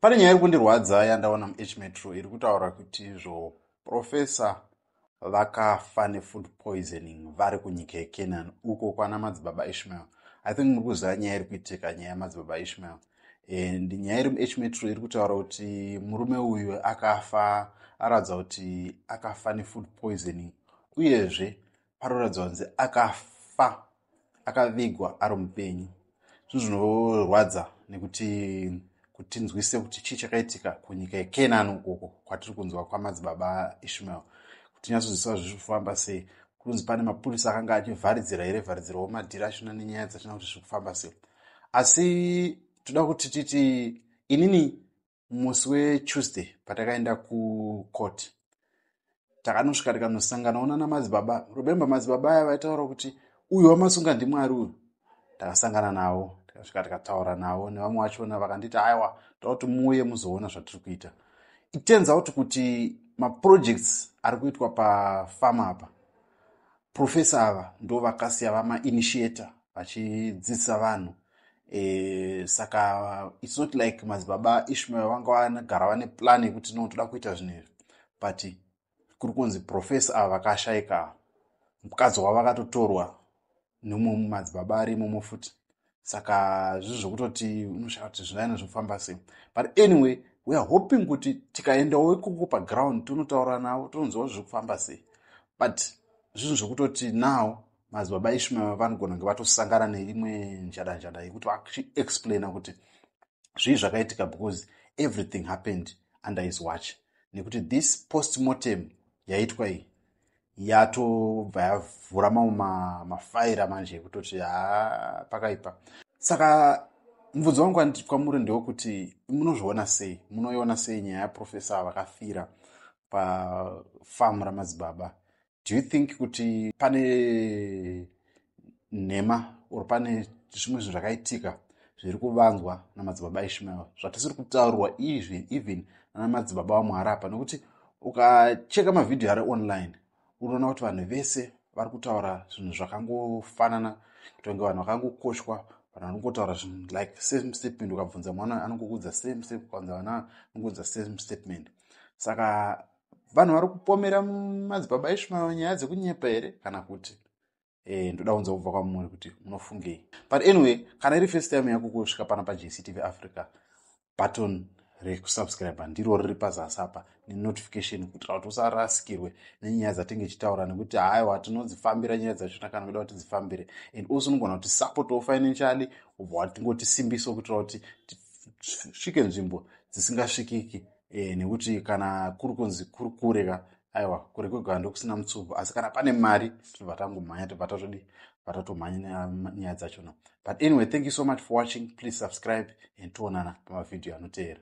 Pane nyaya iri kundirwadza yandaona muHmetro iri kutaura kuti izvo profesa vakafa nefood poisoning vari kunyika yeCanaan uko kwana Madzibaba Ishmael. I think muri kuziva nyaya iri kuitika, nyaya yaMadzibaba Ishmael. And nyaya iri muHmetro iri kutaura kuti murume uyu akafa, aradza kuti akafa nefood poisoning, uyezve paroratidza kunzi akafa akavigwa ari mupenyu. Zvinhu zvinorwadza nekuti tinzwise kuti chii chakaitika kunyika yeCanaan ukoko kwatiri kunzwa kwaMadzibaba Ishmael, kuti tinyatsozivisa zviri kufamba sei. Kunzi pane mapurisa akanga achivharidzira here, vharidzirawo madhiri achona nenyaya dzachona kuti zviri kufamba sei. Asi toda kuti titi inini musi weTuesday patakaenda kucourt takanosvika tikanosanganaona naMadzibaba. Remember Madzibaba aya vaitaura kuti uyu wamasunga ndiMwari uyu. Takasangana navo tikasvika tikataura navo, nevamwe vachona vakanditi aiwa toda kuti muuye muzoona zvatiri kuita. It turns out kuti maprojects ari kuitwa pafama apa, profesa ava ndo vakasiya vamainitiator vachidzidzisa vanhu. Saka it's not like Madzibaba Ishmael vanga vanagara vane plan yekuti no toda kuita zvinhu izvi, but kuri kunzi profesa ava vakashayika, mukadzi wavo vakatotorwa nemumwe Madzibaba arimo futi. Saka zvinhu zvokutoti unoshaya kuti zvinaina zvofamba sei. But anyway, we are hoping kuti tikaendawo ikoko paground tonotaura navo tononzwa zviri kufamba sei. But zvinhu zvokutoti now Madzibaba Ishmael vanogona kunge vatosangana neimwe njada yekuti vachiexplaina kuti zvii zvakaitika, because everything happened under his watch. Nekuti this postmortem yaitwa iyi yatobva yavhura mamwe mafaira manje ekutoti pakaipa. Saka mubvunzo wangu kwamuri ndewekuti munozviona sei, munoiona sei nyaya yaprofesa vakafira pafamu raMadzibaba? Do you think kuti pane nhema or pane zvimwe zvinhu zvakaitika zviri kuvanzwa naMadzibaba Ishmael zvatisiri kutaurwa even naMadzibaba vaMwari apa? Nokuti ukacheka mavhidhiyo ari online unoona kuti vanhu vese vari kutaura zvinhu zvakangofanana, kutonge vanhu vakangokoshwa, vanhu vanongotaura zvinhu like same statement. Ukabvunza mwana anongokuudza same statement, ukabvunza vana anongoudza same statement. Saka vanhu vari kupomera Madzibaba Ishmael nyaya dzekunyepa here kana kuti ndoda kunza kubva kwamuri kuti munofungei. But anyway, kana iri first time yako kusvika pana paJCTV Africa, button rekusubscribe ndiro riri pazasi apa nenotification kuitira kuti usarasikirwe nenyaya dzatinge tichitaura, nekuti haiwa tinodzifambira nyaya dzachona kana kuda kuti dzifambire. And also unogona kuti supportwo financially ubva watingotisimbisa kuitira kuti tisvike nzvimbo dzisingasvikiki. Nekuti kana kuri kunzi kuri kureka, aiwa kure kwegwa ndokusina mutsumbo, asi kana pane mari tinobva tangomhanya tobva tatotomhanya nyaya dzachona. But anyway, thank you so much for watching. Please subscribe and toonana pamavhidhiyo anoteera.